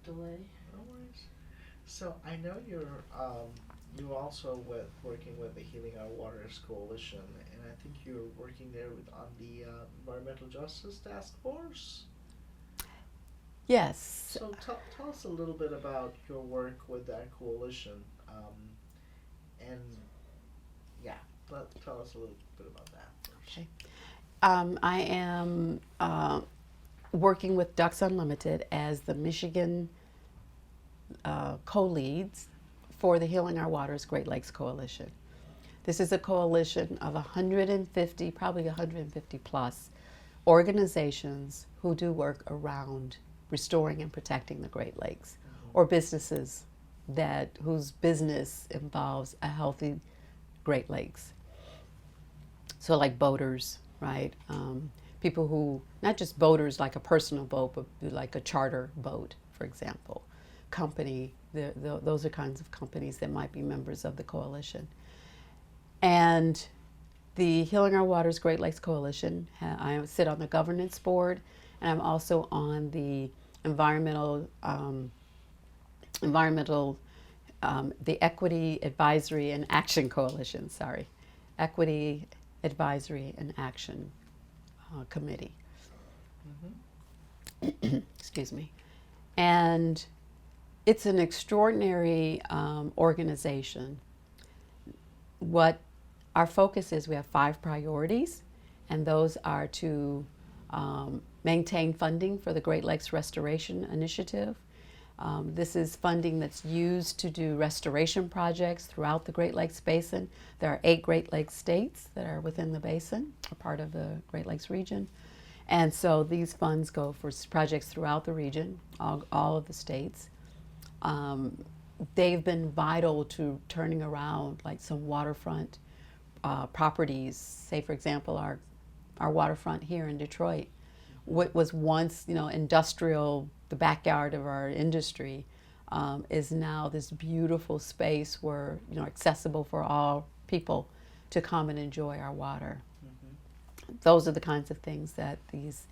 delay. No worries. So I know you also working with the Healing Our Waters Coalition, and I think you're working there on the Environmental Justice Task Force. Yes. So tell us a little bit about your work with that coalition, and yeah, tell us a little bit about that first. Okay. I am working with Ducks Unlimited as the Michigan co-leads for the Healing Our Waters Great Lakes Coalition. This is a coalition of 150, probably 150 plus organizations who do work around restoring and protecting the Great Lakes, or businesses whose business involves a healthy Great Lakes. So like boaters, right? People who, not just boaters like a personal boat, but like a charter boat, for example. Company, those are kinds of companies that might be members of the coalition. And the Healing Our Waters Great Lakes Coalition, I sit on the governance board, and I'm also on the the Equity Advisory and Action Coalition, Equity Advisory and Action Committee. Excuse me. And it's an extraordinary organization. What our focus is, we have 5 priorities, and those are to maintain funding for the Great Lakes Restoration Initiative. This is funding that's used to do restoration projects throughout the Great Lakes Basin. There are 8 Great Lakes states that are within the basin, or part of the Great Lakes region. And so these funds go for projects throughout the region, all of the states. They've been vital to turning around like some waterfront properties. Say, for example, our waterfront here in Detroit. What was once, industrial, the backyard of our industry, is now this beautiful space where, accessible for all people to come and enjoy our water. Those are the kinds of things that these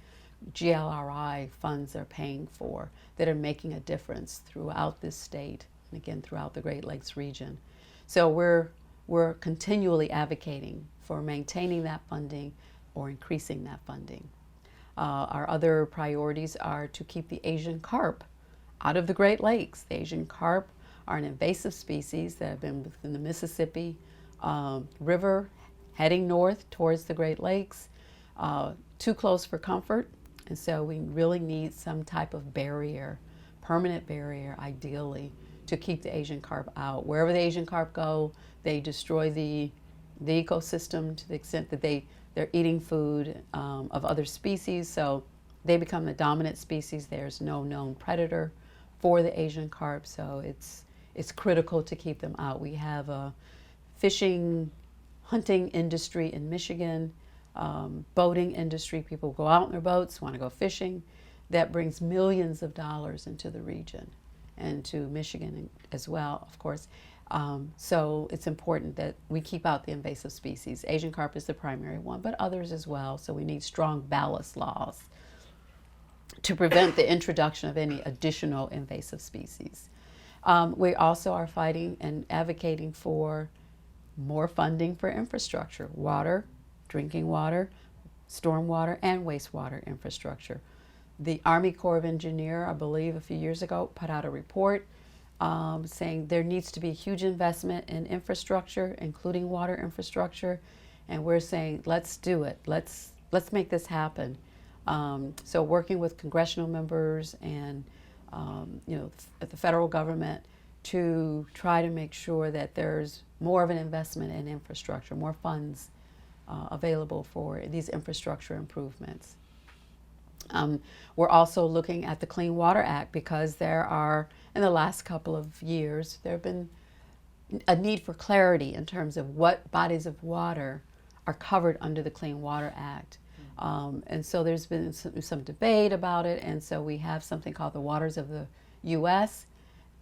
GLRI funds are paying for, that are making a difference throughout this state, and again throughout the Great Lakes region. So we're continually advocating for maintaining that funding or increasing that funding. Our other priorities are to keep the Asian carp out of the Great Lakes. The Asian carp are an invasive species that have been within the Mississippi River, heading north towards the Great Lakes, too close for comfort, and so we really need some type of barrier, permanent barrier ideally, to keep the Asian carp out. Wherever the Asian carp go, they destroy the ecosystem to the extent that they're eating food of other species, so they become the dominant species. There's no known predator for the Asian carp, so it's critical to keep them out. We have a fishing, hunting industry in Michigan, boating industry. People go out in their boats, want to go fishing. That brings millions of dollars into the region and to Michigan as well, of course. So it's important that we keep out the invasive species. Asian carp is the primary one, but others as well. So we need strong ballast laws to prevent the introduction of any additional invasive species. We also are fighting and advocating for more funding for infrastructure, water, drinking water, stormwater, and wastewater infrastructure. The Army Corps of Engineers, I believe a few years ago, put out a report saying there needs to be a huge investment in infrastructure, including water infrastructure, and we're saying let's do it. Let's make this happen. So working with congressional members and at the federal government to try to make sure that there's more of an investment in infrastructure, more funds available for these infrastructure improvements. We're also looking at the Clean Water Act because there are, in the last couple of years, there have been a need for clarity in terms of what bodies of water are covered under the Clean Water Act. And so there's been some debate about it, and so we have something called the Waters of the U.S.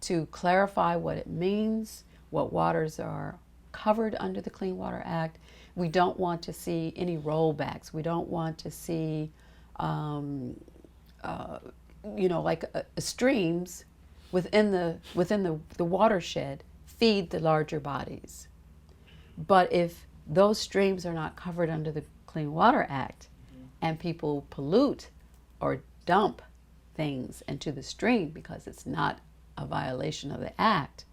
to clarify what it means, what waters are covered under the Clean Water Act. We don't want to see any rollbacks. We don't want to see, like streams the watershed feed the larger bodies. But if those streams are not covered under the Clean Water Act, and people pollute or dump things into the stream because it's not a violation of the act,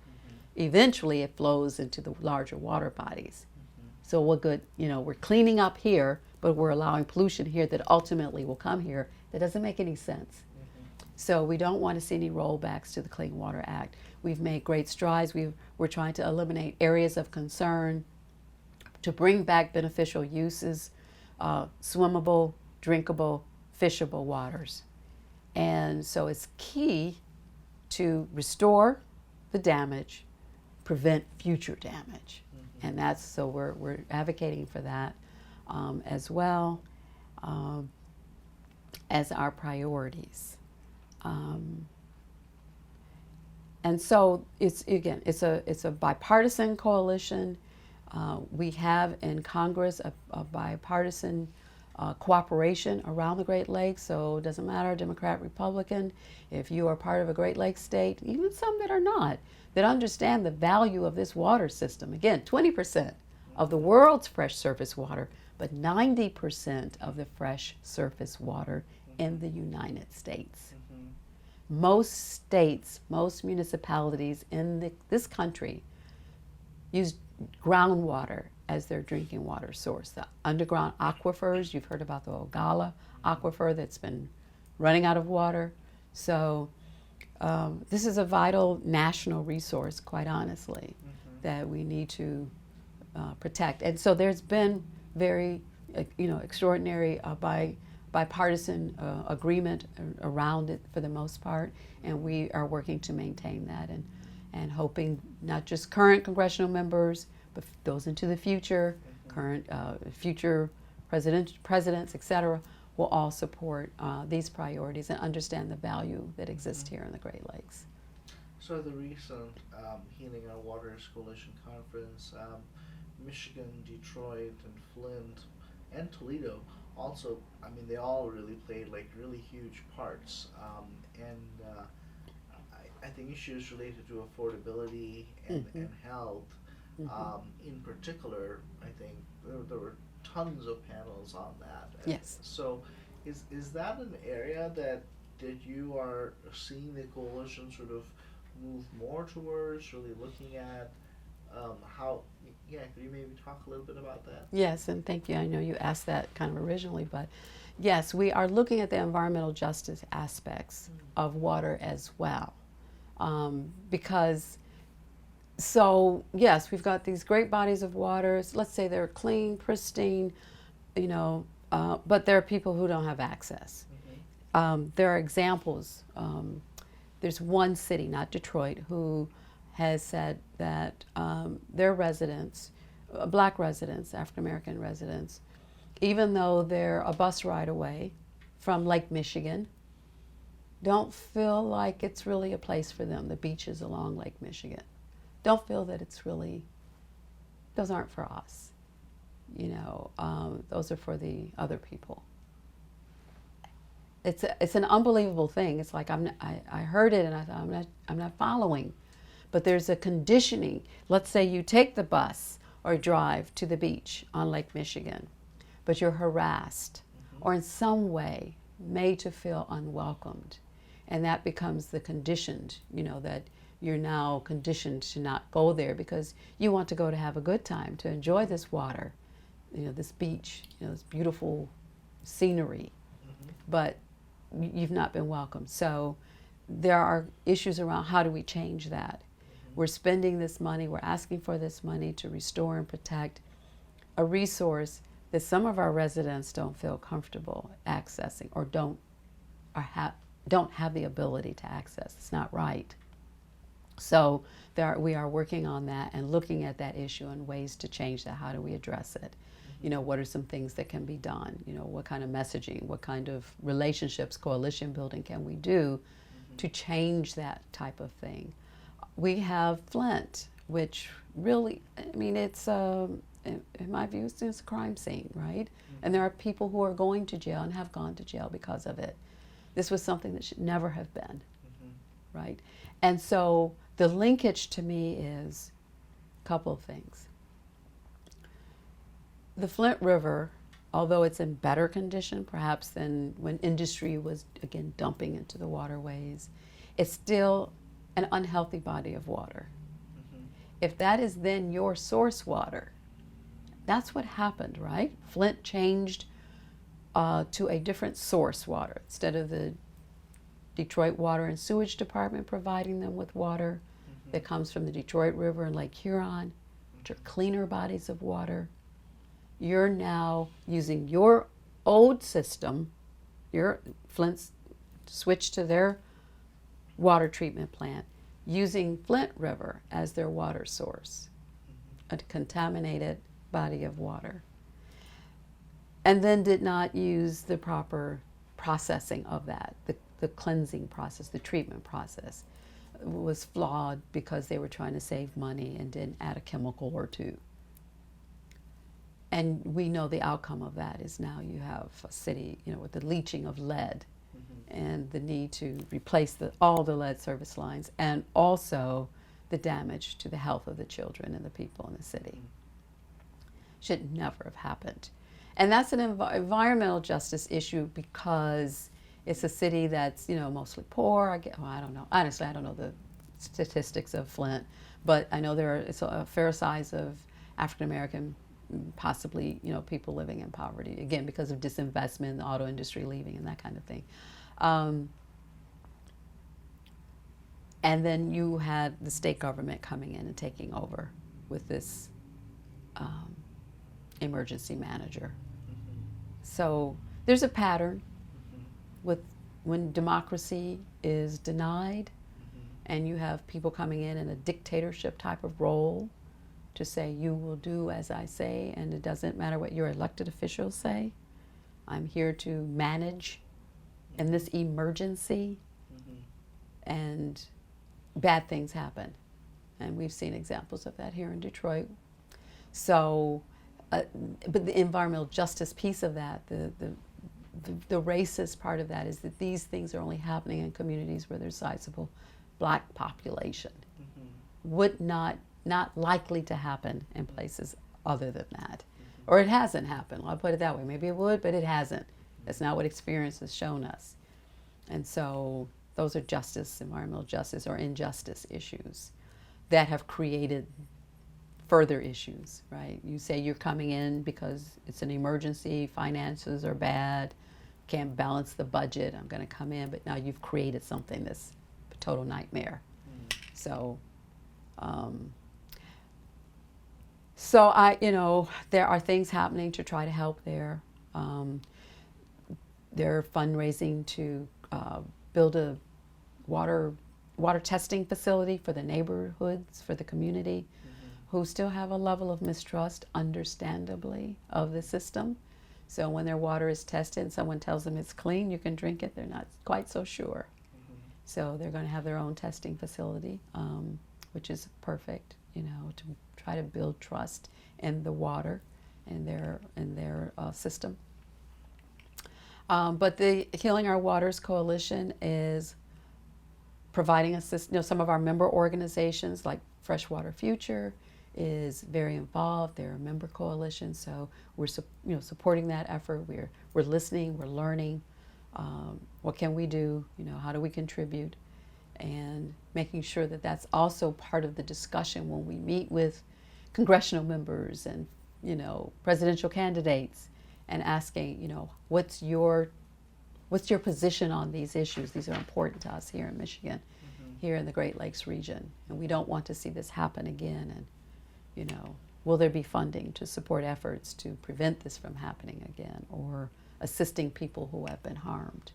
eventually it flows into the larger water bodies. So what good, we're cleaning up here, but we're allowing pollution here that ultimately will come here. That doesn't make any sense. So we don't want to see any rollbacks to the Clean Water Act. We've made great strides. We're trying to eliminate areas of concern, to bring back beneficial uses, swimmable, drinkable, fishable waters. And so it's key to restore the damage, prevent future damage. And that's, so we're advocating for that as well as our priorities. And so it's a bipartisan coalition. We have in Congress a bipartisan cooperation around the Great Lakes, so it doesn't matter, Democrat, Republican, if you are part of a Great Lakes state, even some that are not, that understand the value of this water system. Again, 20% of the world's fresh surface water, but 90% of the fresh surface water in the United States. Most states, most municipalities in this country use groundwater as their drinking water source. The underground aquifers, you've heard about the Ogala aquifer that's been running out of water. So this is a vital national resource, quite honestly, that we need to protect. And so there's been very, extraordinary bipartisan agreement around it for the most part, and we are working to maintain that and hoping not just current congressional members, but those into the future, current, future presidents, et cetera, will all support these priorities and understand the value that exists here in the Great Lakes. So the recent Healing Our Waters Coalition Conference, Michigan, Detroit, and Flint, and Toledo also, they all really played really huge parts. I think issues related to affordability and health, in particular, I think there were tons of panels on that. Yes. So is that an area that you are seeing the coalition sort of move more towards, really looking at how, could you maybe talk a little bit about that? Yes, and thank you. I know you asked that kind of originally, but yes, we are looking at the environmental justice aspects of water as well. Because, so yes, we've got these great bodies of water. Let's say they're clean, pristine, but there are people who don't have access. There are examples. There's one city, not Detroit, who has said that their residents, black residents, African American residents, even though they're a bus ride away from Lake Michigan, don't feel like it's really a place for them, the beaches along Lake Michigan. Don't feel that it's really, those aren't for us. Those are for the other people. It's an unbelievable thing. It's like I heard it and I thought I'm not following. But there's a conditioning. Let's say you take the bus or drive to the beach on Lake Michigan, but you're harassed or in some way made to feel unwelcomed. And that becomes the conditioned, that you're now conditioned to not go there because you want to go to have a good time, to enjoy this water, this beach, this beautiful scenery. But you've not been welcome. So there are issues around how do we change that? We're spending this money, we're asking for this money to restore and protect a resource that some of our residents don't feel comfortable accessing or don't have the ability to access. It's not right. So we are working on that and looking at that issue and ways to change that. How do we address it? What are some things that can be done? What kind of messaging, what kind of relationships, coalition building can we do to change that type of thing? We have Flint, which really, it's, in my view, it's a crime scene, right? And there are people who are going to jail and have gone to jail because of it. This was something that should never have been. right? And so the linkage to me is a couple of things. The Flint River, although it's in better condition perhaps than when industry was, again, dumping into the waterways, it's still an unhealthy body of water. Mm-hmm. If that is then your source water, that's what happened, right? Flint changed to a different source water. Instead of the Detroit Water and Sewage Department providing them with water that comes from the Detroit River and Lake Huron, which are cleaner bodies of water, you're now using your old system, your Flint's switched to their water treatment plant, using Flint River as their water source, a contaminated body of water, and then did not use the proper processing of that, the cleansing process, the treatment process was flawed because they were trying to save money and didn't add a chemical or two. And we know the outcome of that is now you have a city, with the leaching of lead and the need to replace all the lead service lines, and also the damage to the health of the children and the people in the city. Should never have happened. And that's an environmental justice issue because it's a city that's, mostly poor. I don't know. Honestly, I don't know the statistics of Flint, but I know it's a fair size of African American, possibly, people living in poverty, again, because of disinvestment, the auto industry leaving and that kind of thing. And then you had the state government coming in and taking over with this emergency manager. So there's a pattern with when democracy is denied and you have people coming in a dictatorship type of role to say, you will do as I say, and it doesn't matter what your elected officials say. I'm here to manage in this emergency, and bad things happen. And we've seen examples of that here in Detroit. So, but the environmental justice piece of that, the racist part of that is that these things are only happening in communities where there's sizable black population. Would not likely to happen in places other than that. Or it hasn't happened. I'll put it that way. Maybe it would, but it hasn't. That's not what experience has shown us. And so those are environmental justice or injustice issues that have created further issues, right? You say you're coming in because it's an emergency, finances are bad, can't balance the budget, I'm going to come in, but now you've created something that's a total nightmare. So, there are things happening to try to help there. They're fundraising to build a water testing facility for the neighborhoods, for the community, who still have a level of mistrust, understandably, of the system. So when their water is tested and someone tells them it's clean, you can drink it, they're not quite so sure. So they're going to have their own testing facility, which is perfect, to try to build trust in the water in their system. But the Healing Our Waters Coalition is providing assistance. Some of our member organizations like Freshwater Future is very involved. They're a member coalition, so we're supporting that effort. We're listening, we're learning. What can we do? How do we contribute? And making sure that that's also part of the discussion when we meet with congressional members and presidential candidates, and asking, what's your position on these issues? These are important to us here in Michigan, here in the Great Lakes region, and we don't want to see this happen again. And will there be funding to support efforts to prevent this from happening again, or assisting people who have been harmed?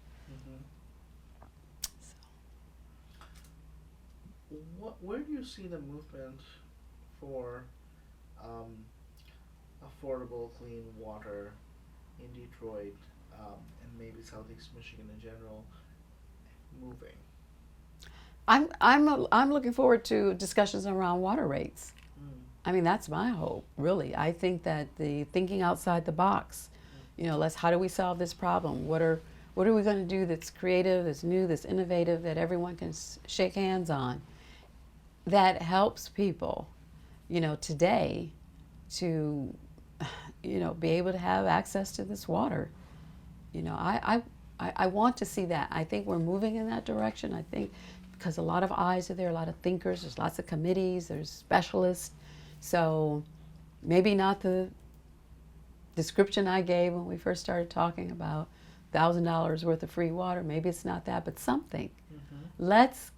Where do you see the movement for affordable clean water in Detroit and maybe Southeast Michigan in general moving? I'm looking forward to discussions around water rates. I mean, that's my hope, really. I think that the thinking outside the box, how do we solve this problem? What What are we going to do that's creative, that's new, that's innovative, that everyone can shake hands on? That helps people, today to, be able to have access to this water. I want to see that. I think we're moving in that direction. I think because a lot of eyes are there, a lot of thinkers, there's lots of committees, there's specialists. So maybe not the description I gave when we first started talking about $1,000 worth of free water. Maybe it's not that, but something. Let's,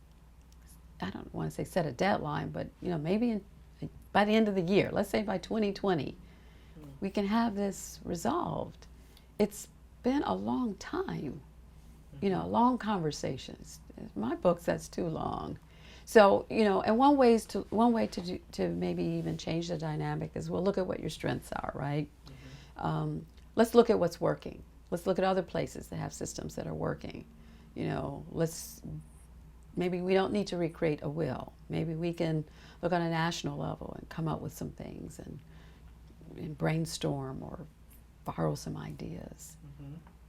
I don't want to say set a deadline, but maybe by the end of the year, let's say by 2020, we can have this resolved. It's been a long time, long conversations. In my books, that's too long. So, and one way to maybe even change the dynamic is we'll look at what your strengths are, right? Let's look at what's working. Let's look at other places that have systems that are working. Maybe we don't need to recreate a wheel. Maybe we can look on a national level and come up with some things and brainstorm or borrow some ideas.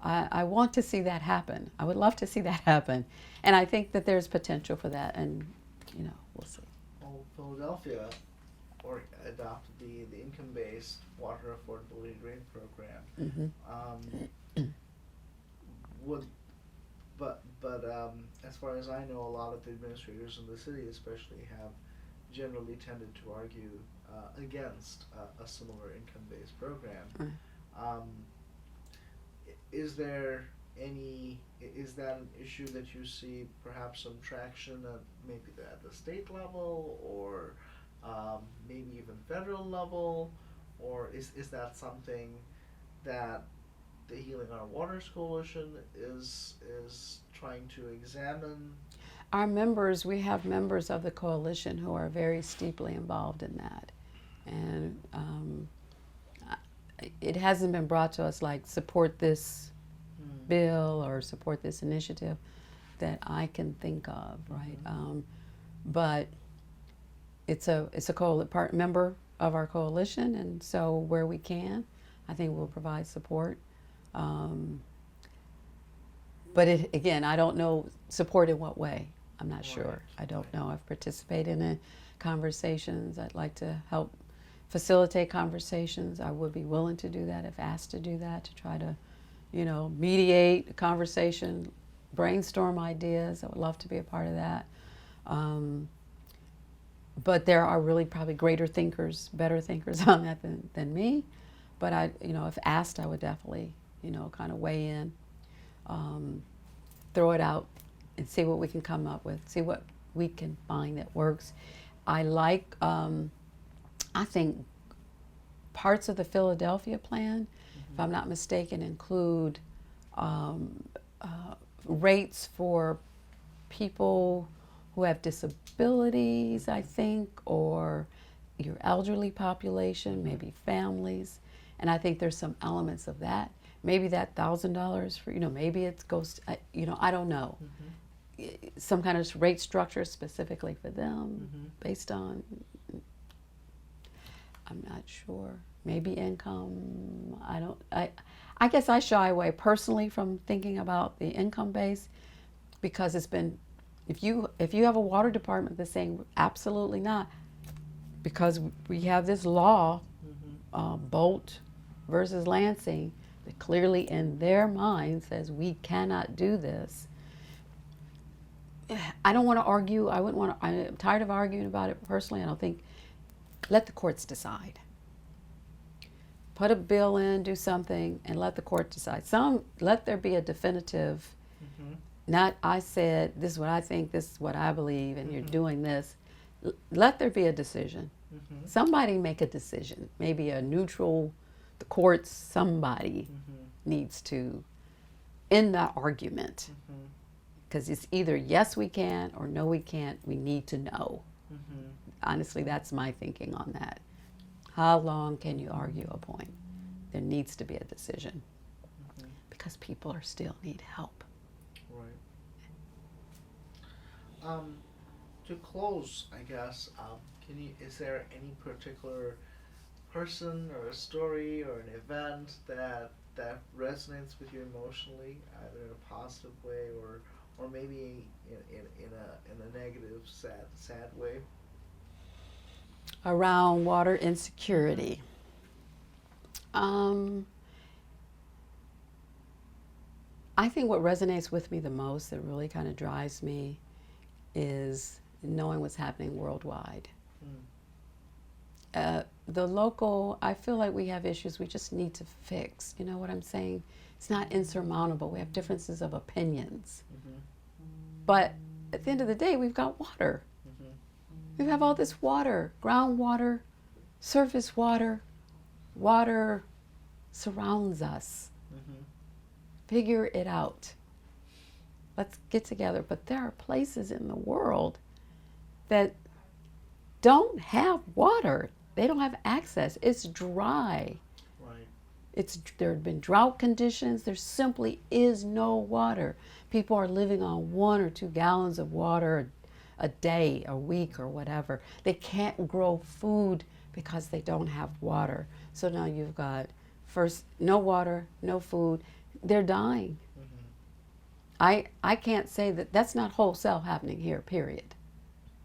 I want to see that happen. I would love to see that happen. And I think that there's potential for that, and, we'll see. Well, Philadelphia adopted the income-based water affordability grant program. As far as I know, a lot of the administrators in the city especially have generally tended to argue against a similar income-based program. Is that an issue that you see perhaps some traction at maybe at the state level, or maybe even federal level, or is that something that the Healing Our Waters Coalition is trying to examine? We have members of the coalition who are very steeply involved in that. And it hasn't been brought to us like support this bill or support this initiative that I can think of, right? But it's a member of our coalition, and so where we can, I think we'll provide support. But again, I don't know support in what way. I'm not sure. I don't know. I've participated in conversations. I'd like to help facilitate conversations. I would be willing to do that if asked to do that, to try to, mediate a conversation, brainstorm ideas. I would love to be a part of that. But there are really probably greater thinkers, better thinkers on that than me. But if asked, I would definitely, kind of weigh in, throw it out, and see what we can come up with, see what we can find that works. I think parts of the Philadelphia plan, if I'm not mistaken, include rates for people who have disabilities, I think, or your elderly population, maybe families. And I think there's some elements of that. Maybe that $1,000 for, maybe it goes, I don't know. Some kind of rate structure specifically for them based on, I'm not sure. Maybe income. I guess I shy away personally from thinking about the income base, because it's been, if you have a water department that's saying absolutely not, because we have this law, Bolt versus Lansing, that clearly in their mind says we cannot do this. I don't want to argue. I'm tired of arguing about it personally. I don't think, let the courts decide. Put a bill in, do something, and let the court decide. Let there be a definitive, not I said, this is what I think, this is what I believe, and you're doing this. Let there be a decision. Somebody make a decision. Maybe a neutral, the courts, somebody needs to end that argument. Because it's either yes we can or no we can't. We need to know. Honestly, that's my thinking on that. How long can you argue a point? There needs to be a decision. Because people still need help. Right. To close, I guess, is there any particular person or a story or an event that that resonates with you emotionally, either in a positive way or maybe in a negative, sad way? Around water insecurity. I think what resonates with me the most, that really kind of drives me, is knowing what's happening worldwide. The local, I feel like we have issues we just need to fix. You know what I'm saying? It's not insurmountable. We have differences of opinions. Mm-hmm. But at the end of the day, we've got water. Mm-hmm. We have all this water, groundwater, surface water. Water surrounds us. Mm-hmm. Figure it out. Let's get together. But there are places in the world that don't have water. They don't have access. It's dry. Right. There have been drought conditions. There simply is no water. People are living on 1 or 2 gallons of water a day, a week, or whatever. They can't grow food because they don't have water. So now you've got first no water, no food. They're dying. Mm-hmm. I can't say that that's not wholesale happening here, period.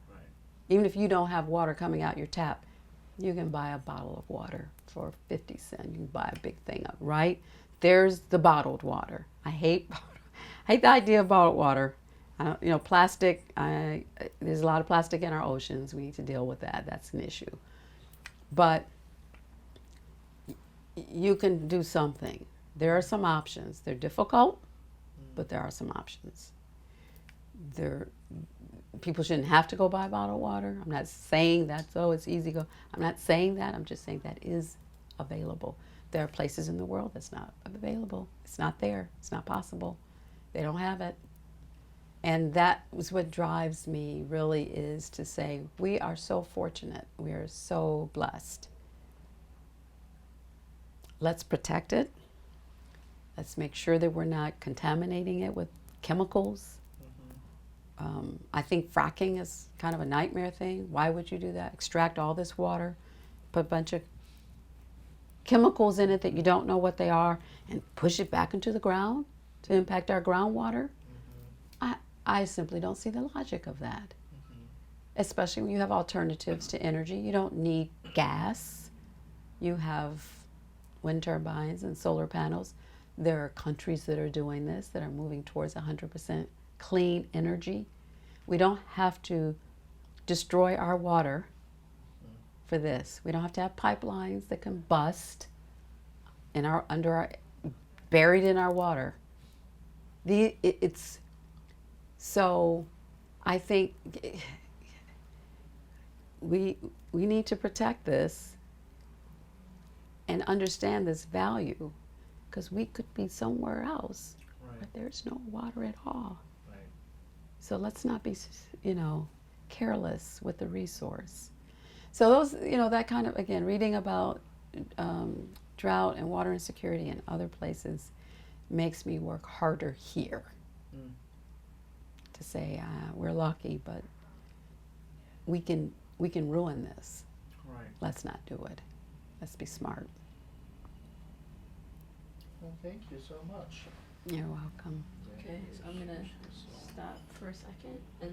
Right. Even if you don't have water coming out your tap, you can buy a bottle of water for 50 cents. You can buy a big thing up, right? There's the bottled water. I hate the idea of bottled water. Plastic, there's a lot of plastic in our oceans. We need to deal with that. That's an issue. But you can do something. There are some options. They're difficult, but there are some options. People shouldn't have to go buy bottled water. I'm not saying that's, it's easy to go. I'm not saying that. I'm just saying that is available. There are places in the world that's not available. It's not there. It's not possible. They don't have it. And that is what drives me, really, is to say we are so fortunate. We are so blessed. Let's protect it. Let's make sure that we're not contaminating it with chemicals. I think fracking is kind of a nightmare thing. Why would you do that? Extract all this water, put a bunch of chemicals in it that you don't know what they are, and push it back into the ground to impact our groundwater? I simply don't see the logic of that. Especially when you have alternatives to energy. You don't need gas. You have wind turbines and solar panels. There are countries that are doing this, that are moving towards 100% clean energy. We don't have to destroy our water for this. We don't have to have pipelines that can bust buried in our water. So I think we need to protect this and understand this value, because we could be somewhere else where there's no water at all. Right. So let's not be, careless with the resource. So those, that kind of, again, reading about drought and water insecurity in other places makes me work harder here. To say we're lucky, but we can ruin this. Right. Let's not do it. Let's be smart. Well, thank you so much. You're welcome. Okay, so I'm gonna stop for a second and